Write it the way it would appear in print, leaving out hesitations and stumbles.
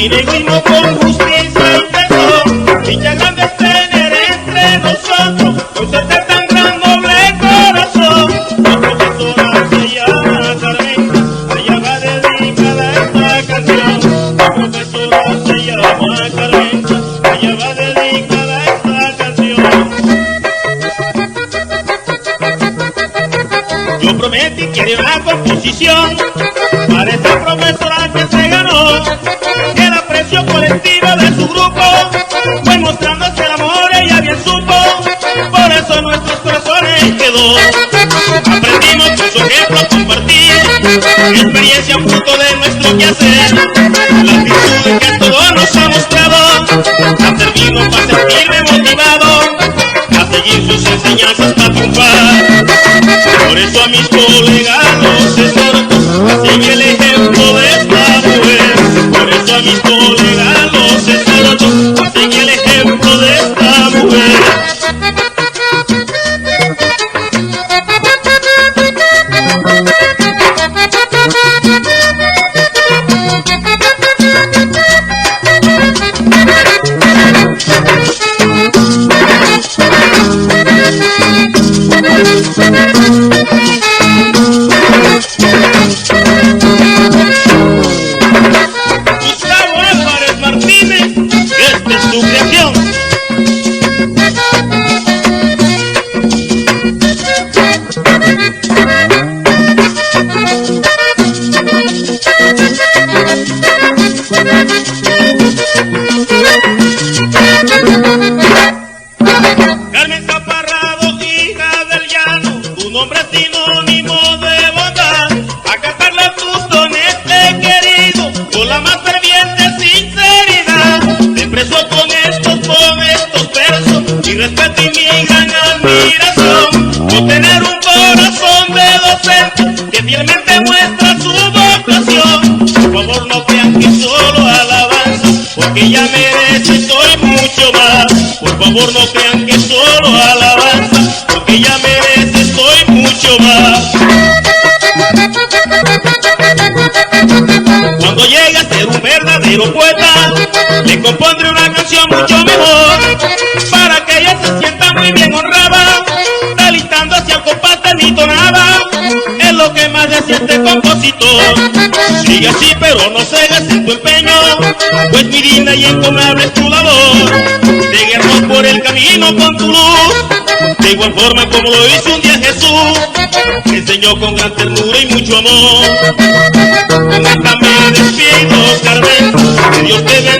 bilingüismo con justicia y perdón. Dicha grande es tener entre nosotros un ser de tan gran noble corazón. La profesora se llama Carmen, ella va dedicada a esta canción. La profesora se llama Carmen, ella va dedicada a esta canción. Yo prometí que haría una composición para esta profesora que se ganó el aprecio colectivo de su grupo, fue mostrándose el amor, ella bien supo, por eso nuestros corazones quedó. Aprendimos con su ejemplo a compartir experiencia fruto de nuestro quehacer, las virtudes que a todos nos ha mostrado han servido para sentirme motivado a seguir sus enseñanzas para triunfar. Por eso a mis colegas los exhorto, sigue el ejemplo de esta mujer. Por eso a mis colegas los exhorto, sigue el ejemplo de esta mujer. Carmen Zaparrado, hija del llano, tu nombre es sinónimo de bondad. A cantarle a tus dones he querido con la más ferviente sinceridad. Te expreso con estos versos mi respeto y mi gran admiración por tener un corazón de docente que fielmente muestra su vocación. Por favor no crean que solo alabanza, porque ella merece estoy mucho más. Por favor no crean que solo alabanza, porque ella merece estoy mucho más. Cuando llegue a ser un verdadero poeta, le compondré una canción mucho mejor, para que ella se sienta muy bien honrada, realizando hacia el compás de mi tonada, es lo que más le siente compositor. Sigue así pero no cegues en tu empeño, pues mi linda y encomiable es tu labor, de guerra por el camino con tu luz, de igual forma como lo hizo un día Jesús, que enseñó con gran ternura y mucho amor. Con esta me despido, Carmen, que Dios te bendiga.